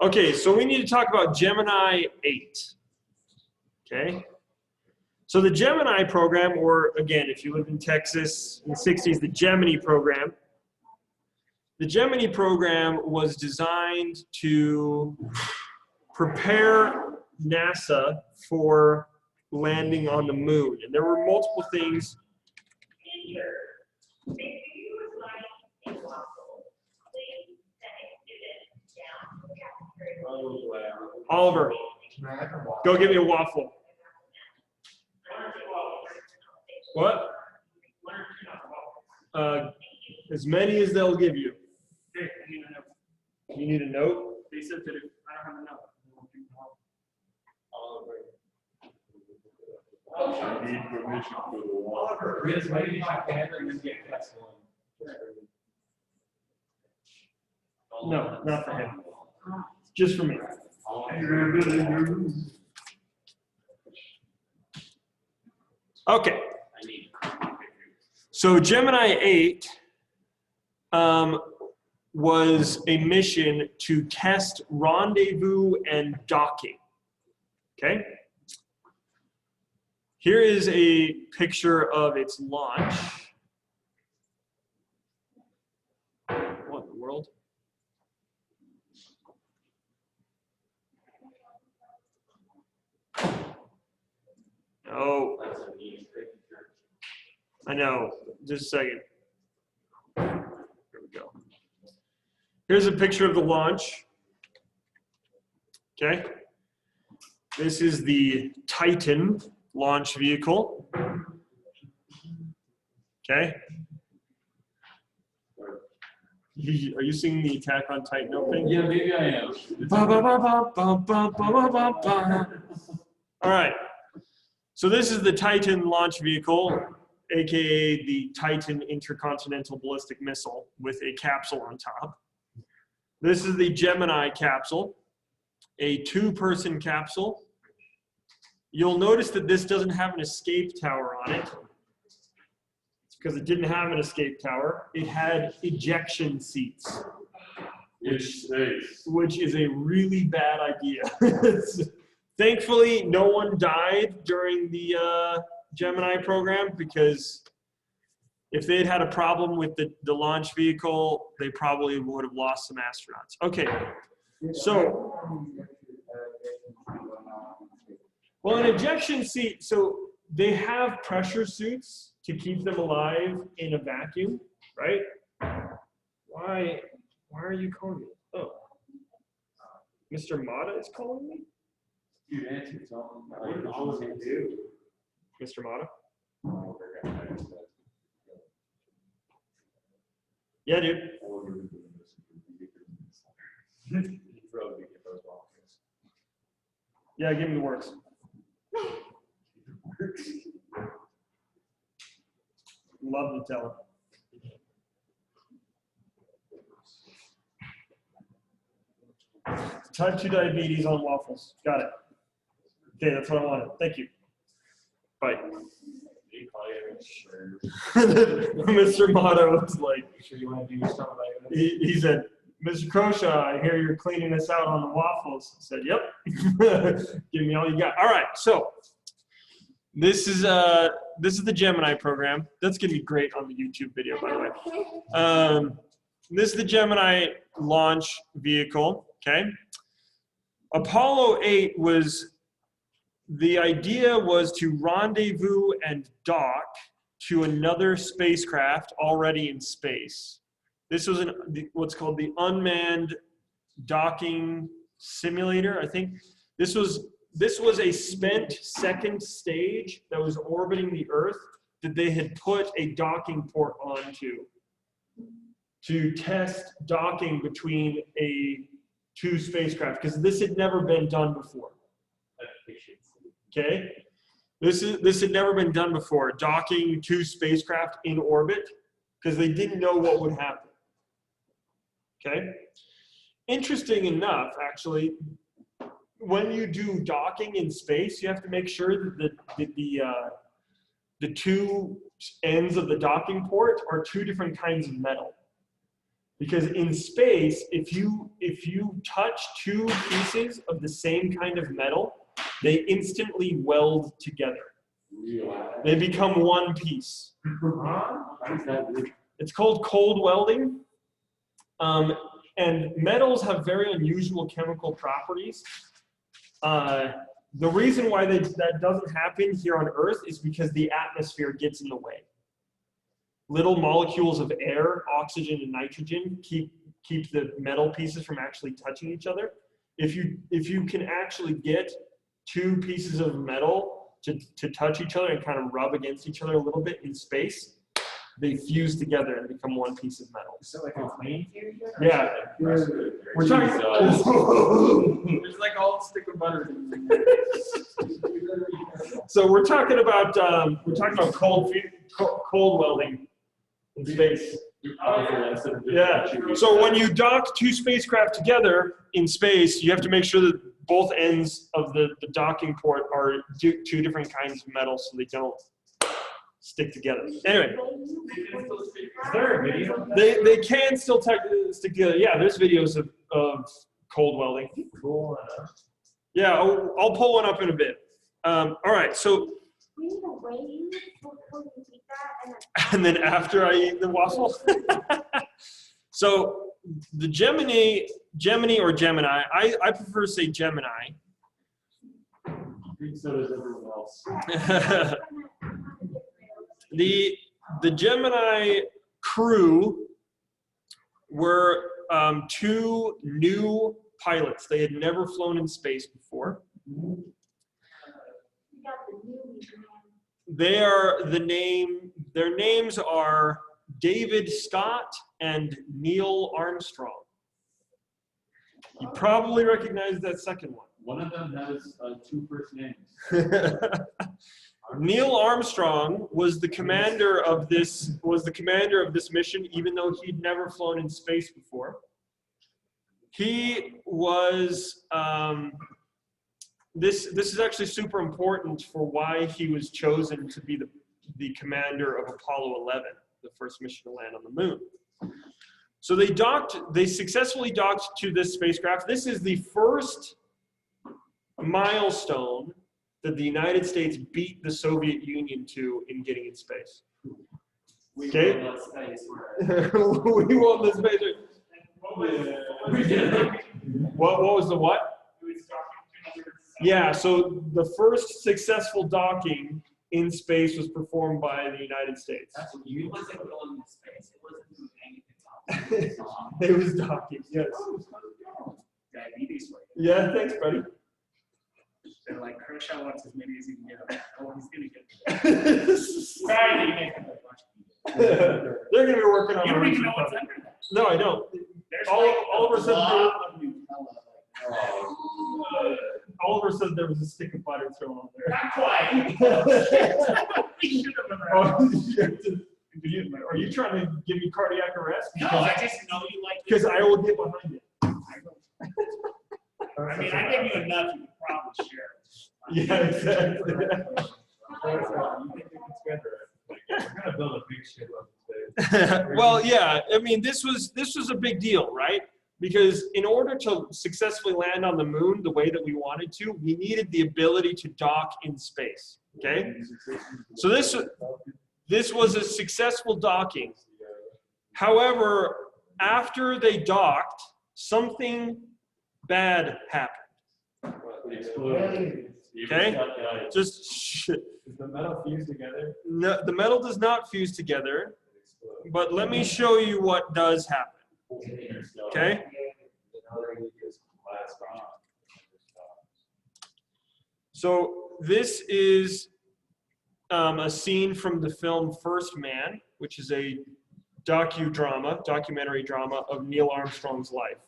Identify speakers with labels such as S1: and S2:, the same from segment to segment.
S1: Okay, so we need to talk about Gemini 8. Okay? So the Gemini program, or again, if you live in Texas in the 60s, the Gemini program. The Gemini program was designed to prepare NASA for landing on the moon. And there were multiple things. Oliver, go get me a waffle. What? As many as they'll give you. You need a note?
S2: They said that if I don't have a note,
S3: I need permission for the water.
S2: Riz, why do you not gather and then get class one?
S1: No, not for him. Just for me. Okay. So Gemini 8 was a mission to test rendezvous and docking. Okay? Here is a picture of its launch. What in the world? Oh, I know. Just a second. Here we go. Here's a picture of the launch. Okay. This is the Titan launch vehicle. Okay. Are you seeing the Attack on Titan opening?
S2: Yeah, maybe I am.
S1: All right. So this is the Titan launch vehicle, aka the Titan Intercontinental Ballistic Missile with a capsule on top. This is the Gemini capsule, a two-person capsule. You'll notice that this doesn't have an escape tower on it. It's because it didn't have an escape tower. It had ejection seats, which is a really bad idea. Thankfully, no one died during the Gemini program, because if they had had a problem with the launch vehicle, they probably would have lost some astronauts. Okay, so, well, an ejection seat, so they have pressure suits to keep them alive in a vacuum, right? Why are you calling me? Oh, Mr. Mata is calling me?
S2: Dude, answer something.
S3: What did all of you do?
S1: Mr. Mata? Yeah, dude. Yeah, give me the works. Love to tell him. Type 2 diabetes on waffles. Got it. Okay, that's what I wanted. Thank you. Bye. Mr. Motto was like, he said, Mr. Croshaw, I hear you're cleaning us out on the waffles. I said, yep. Give me all you got. All right, so this is the Gemini program. That's gonna be great on the YouTube video, by the way. This is the Gemini launch vehicle. Okay. Apollo 8 was, the idea was to rendezvous and dock to another spacecraft already in space. This was what's called the Unmanned docking simulator. I think this was a spent second stage that was orbiting the Earth that they had put a docking port onto to test docking between two spacecraft, because this had never been done before. Okay, this had never been done before, docking two spacecraft in orbit, because they didn't know what would happen. Okay, interesting enough, actually, when you do docking in space, you have to make sure that the two ends of the docking port are two different kinds of metal. Because in space, if you touch two pieces of the same kind of metal, they instantly weld together. They become one piece. It's called cold welding. And metals have very unusual chemical properties. The reason why that doesn't happen here on Earth is because the atmosphere gets in the way. Little molecules of air, oxygen and nitrogen, keep the metal pieces from actually touching each other. If you can actually get two pieces of metal to touch each other and kind of rub against each other a little bit in space, they fuse together and become one piece of metal.
S2: So like a clean fusion?
S1: Yeah. We're talking.
S2: There's like all stick of butter.
S1: So we're talking about cold welding in space. Yeah. So when you dock two spacecraft together in space, you have to make sure that both ends of the docking port are two different kinds of metal, so they don't stick together. Anyway,
S2: Is there a video?
S1: they can still stick together. Yeah, there's videos of cold welding.
S2: Cool.
S1: Yeah, I'll pull one up in a bit. All right, so.
S4: We need a way before you eat that,
S1: And then after I eat the waffle. So the Gemini or Gemini, I prefer to say Gemini.
S2: I think so does everyone else.
S1: The Gemini Crew were two new pilots. They had never flown in space before.
S4: we got the newbie man.
S1: They are their names are David Scott and Neil Armstrong. You probably recognize that second one.
S2: One of them has two first names.
S1: Neil Armstrong was the commander of this mission, even though he'd never flown in space before. He was this is actually super important for why he was chosen to be the commander of Apollo 11, the first mission to land on the moon. So they successfully docked to this spacecraft. This is the first milestone that the United States beat the Soviet Union to in getting in space. Okay? We won the space race. What was the what? Yeah, so the first successful docking in space was performed by the United States.
S2: That's what you wasn't going to space. It wasn't doing anything else.
S1: It was docking, yes.
S2: Diabetes way.
S1: Yeah, thanks, buddy.
S2: They're like, Kershaw wants as many as he can get. Oh, he's gonna get. Sorry, you make him a bunch.
S1: They're gonna be working on.
S2: You don't even know what's under that.
S1: No, I don't.
S2: There's
S1: Oliver said.
S2: of Nutella.
S1: Oliver said there was a stick of butter thrown on there.
S2: Not quite. We should have
S1: Are you trying to give me cardiac arrest?
S2: No, I just know you like it.
S1: Because I will get behind it.
S2: I mean, I give you enough, you could probably share.
S1: Yeah, exactly.
S3: We're gonna build a big ship on space.
S1: Well, yeah. I mean, this was a big deal, right? Because in order to successfully land on the moon the way that we wanted to, we needed the ability to dock in space. Okay. So this was a successful docking. However, after they docked, something bad happened. Okay? Just shit.
S3: Is the metal fused together?
S1: No, the metal does not fuse together, but let me show you what does happen. Okay? So this is a scene from the film First Man, which is a documentary drama of Neil Armstrong's life.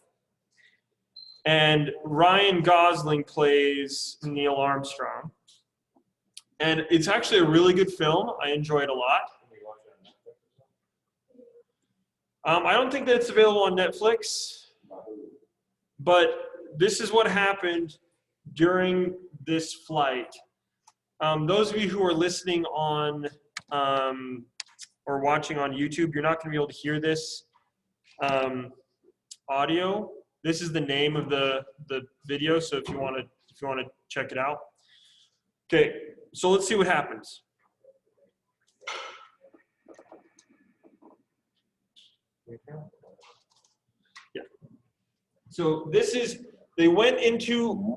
S1: And Ryan Gosling plays Neil Armstrong. And it's actually a really good film. I enjoy it a lot. I don't think that it's available on Netflix, but this is what happened during this flight. Those of you who are listening on or watching on YouTube, you're not going to be able to hear this audio. This is the name of the video. So if you want to check it out. Okay, so let's see what happens. Yeah. So this is, they went onto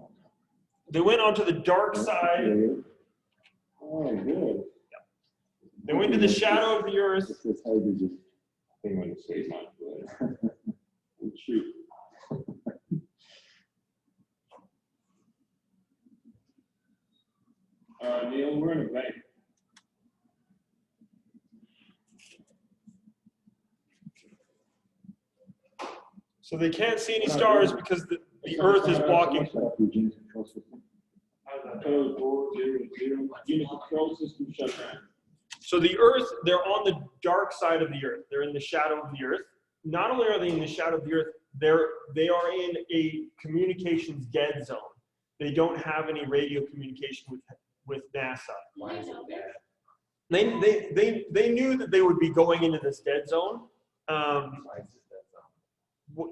S1: the dark side.
S5: Oh, good.
S1: They went into the shadow of the earth.
S5: This is how you just thing when you say not good. Shoot. Neil, we're in a bank.
S1: So they can't see any stars because the earth is blocking. So the earth, they're on the dark side of the earth. They're in the shadow of the earth. Not only are they in the shadow of the earth, they are in a communications dead zone. They don't have any radio communication with NASA.
S2: Why is it there?
S1: They knew that they would be going into this dead zone.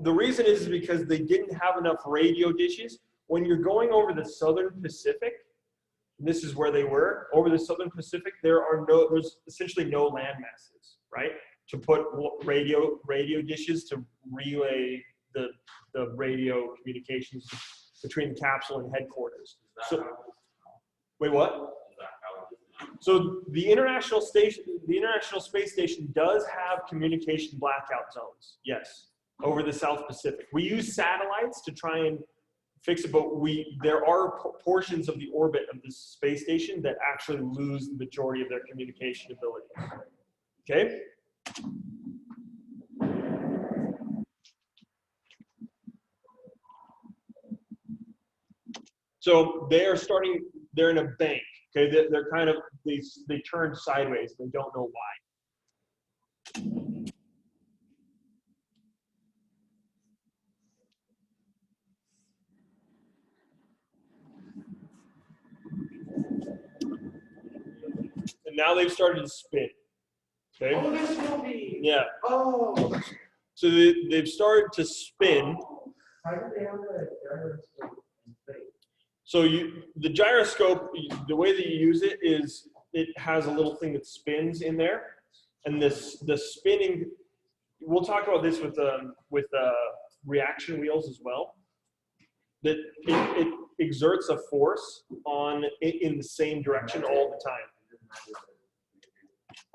S1: The reason is because they didn't have enough radio dishes. When you're going over the southern Pacific, and this is where they were, over the southern Pacific, there's essentially no land masses, right? To put radio dishes to relay the radio communications between the capsule and headquarters. So, wait, what? So the International Space Station does have communication blackout zones, yes, over the South Pacific. We use satellites to try and fix it, but there are portions of the orbit of the space station that actually lose the majority of their communication ability. Okay? So they're in a bank. Okay, they're kind of, they turned sideways. They don't know why. And now they've started to spin. Okay.
S2: Oh, this will be.
S1: Yeah.
S2: Oh.
S1: So they've started to spin.
S2: How do they have the gyroscope in space?
S1: So the gyroscope, the way that you use it is it has a little thing that spins in there, and the spinning. We'll talk about this with reaction wheels as well. That it exerts a force in the same direction all the time.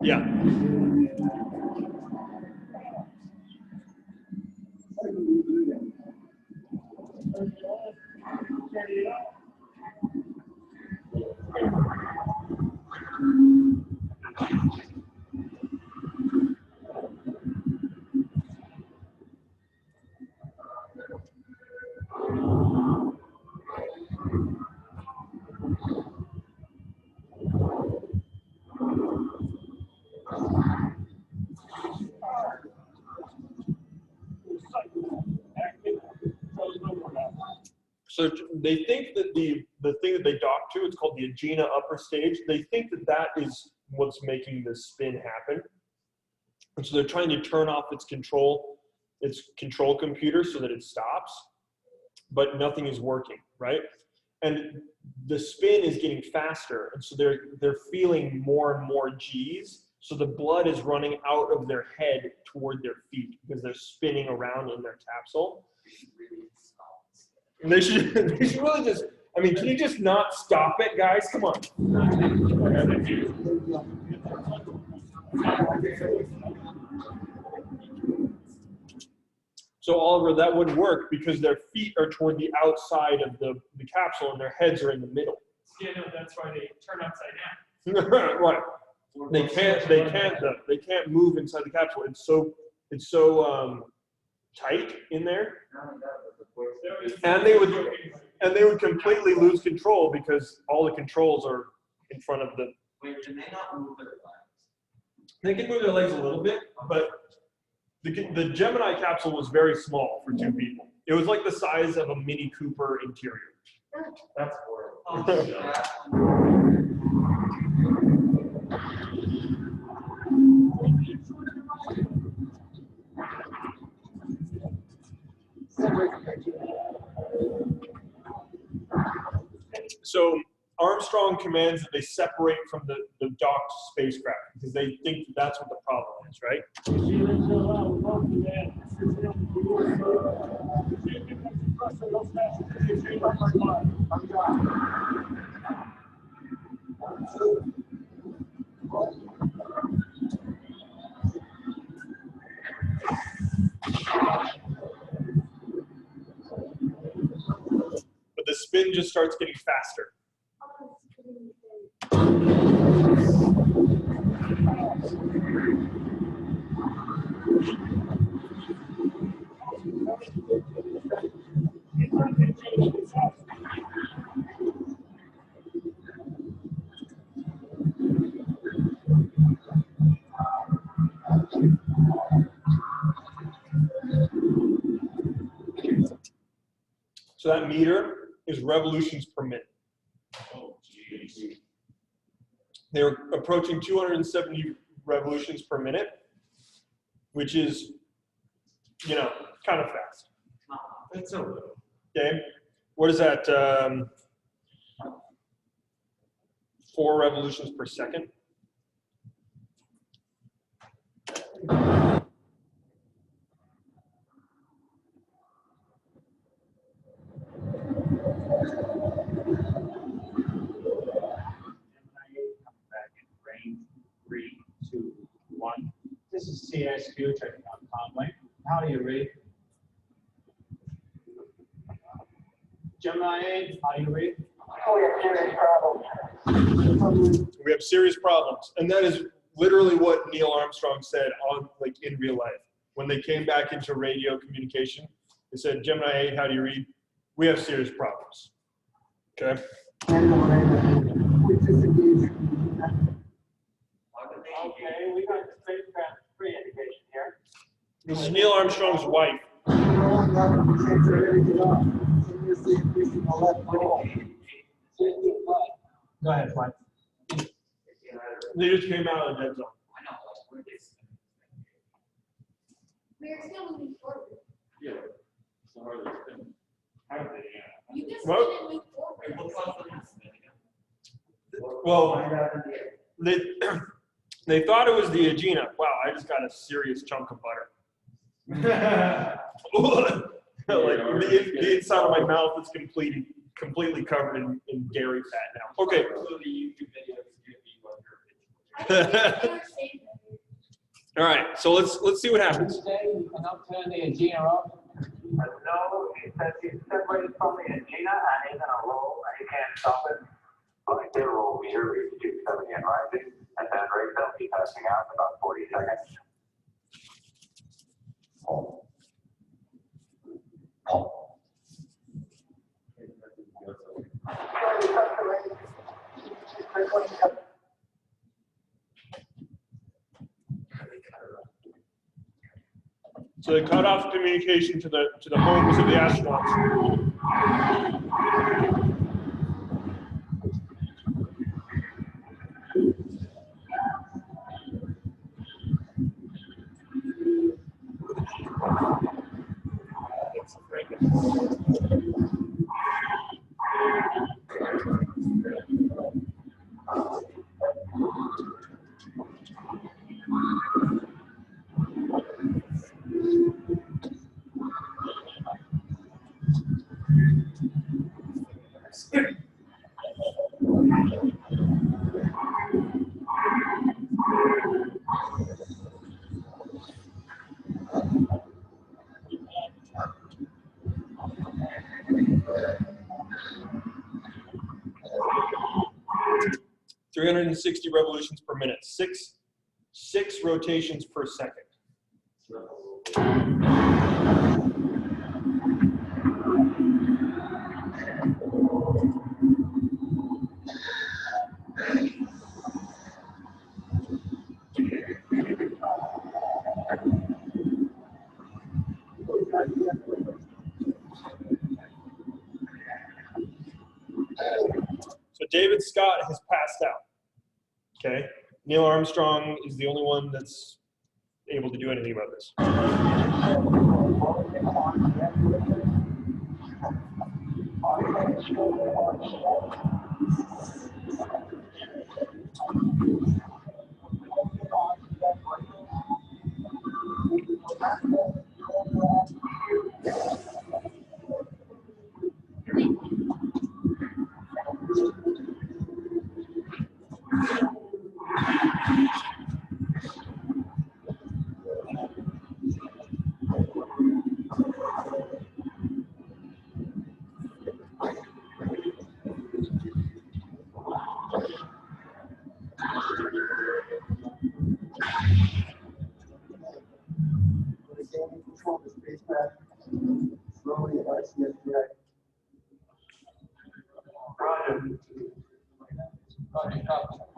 S1: Yeah. So they think that the thing that they dock to, it's called the Agena upper stage. They think that is what's making the spin happen. And so they're trying to turn off its control computer so that it stops, but nothing is working, right? And the spin is getting faster, and so they're feeling more and more G's. So the blood is running out of their head toward their feet because they're spinning around in their capsule. And they should really just, I mean, can you just not stop it, guys? Come on. So Oliver, that wouldn't work because their feet are toward the outside of the capsule and their heads are in the middle.
S2: Yeah, no, that's why they turn upside down.
S1: Right. They can't move inside the capsule. It's so tight in there. And they would completely lose control because all the controls are in front of the.
S2: Wait, can they not move their legs?
S1: They can move their legs a little bit, but the Gemini capsule was very small for two people. It was like the size of a Mini Cooper interior.
S2: That's horrible.
S1: So Armstrong commands that they separate from the docked spacecraft because they think that's what the problem is, right? But the spin just starts getting faster. So that meter is revolutions per minute.
S3: Oh, geez.
S1: They're approaching 270 revolutions per minute, which is, you know, kind of fast.
S3: That's a little.
S1: Okay, what is that? 4 revolutions per second.
S6: Back in range 3, 2, 1. This is CSQ checking on Conway. How do you read? Gemini 8, how do you read?
S1: We have serious problems, and that is literally what Neil Armstrong said on, like, in real life. When they came back into radio communication, they said, Gemini 8, how do you read? We have serious problems. Okay.
S6: Okay, we got the spacecraft pre-indication here.
S1: This is Neil Armstrong's wife.
S6: Go ahead, Mike.
S1: They just came out of the dead zone.
S4: We're still moving forward.
S3: Yeah. It's the hardest thing. How did they,
S4: You can
S1: What?
S4: spin and move forward.
S1: Well, they thought it was the Agena. Wow, I just got a serious chunk of butter. Like the inside of my mouth is completely covered in dairy fat now. Okay. All right, so let's see what happens.
S6: Tuesday, you can upturn the Agena off.
S7: No, it says he's separated from the Agena and he's in a roll and he can't stop it. Like their roll meter is 270 and rising, and then right they'll be testing out in about 40 seconds.
S1: So they cut off communication to the homes of the astronauts. .360 revolutions per minute, six rotations per second. So David Scott has passed out. Okay, Neil Armstrong is the only one that's able to do anything about this.
S7: Roger.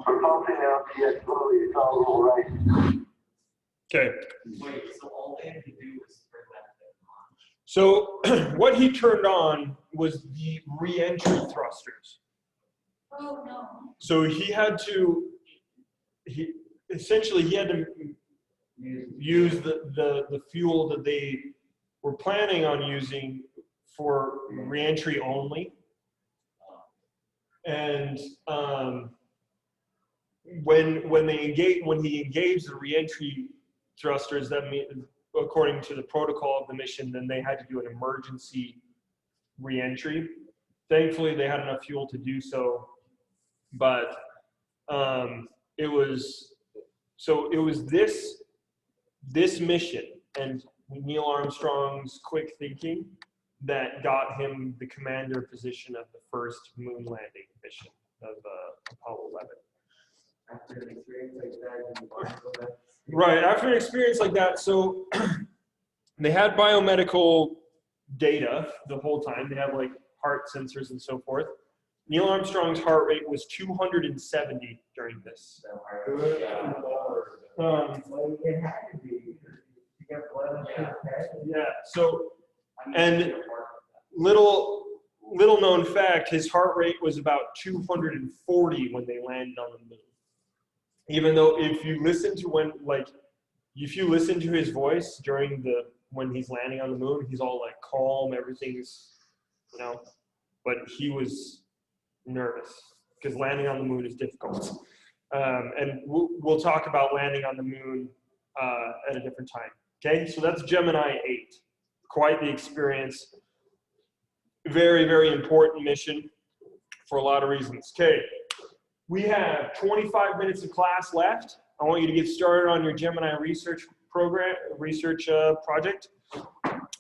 S7: Propulsing out, yes, slowly, it's all a little right.
S1: Okay.
S3: Wait, so all they had to do was turn that thing on?
S1: So what he turned on was the re-entry thrusters.
S4: Oh, no.
S1: So he had to use the fuel that they were planning on using for re-entry only. And when he engaged the re-entry thrusters, that mean, according to the protocol of the mission, then they had to do an emergency re-entry. Thankfully, they had enough fuel to do so, but it was this mission and Neil Armstrong's quick thinking that got him the commander position of the first moon landing mission of Apollo 11.
S3: After an experience like that, you want to go back?
S1: Right, after an experience like that, so they had biomedical data the whole time. They have like heart sensors and so forth. Neil Armstrong's heart rate was 270 during this.
S3: It
S1: had to be. You got blood in your head. Yeah. So, and little known fact, his heart rate was about 240 when they landed on the moon. Even though if you listen to his voice when he's landing on the moon, he's all like calm, everything's, but he was nervous because landing on the moon is difficult. And we'll talk about landing on the moon at a different time. Okay, so that's Gemini 8. Quite the experience. Very, very important mission for a lot of reasons. Okay, we have 25 minutes of class left. I want you to get started on your Gemini research project,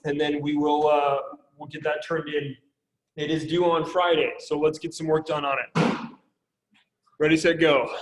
S1: and then we'll get that turned in. It is due on Friday, so let's get some work done on it. Ready, set, go.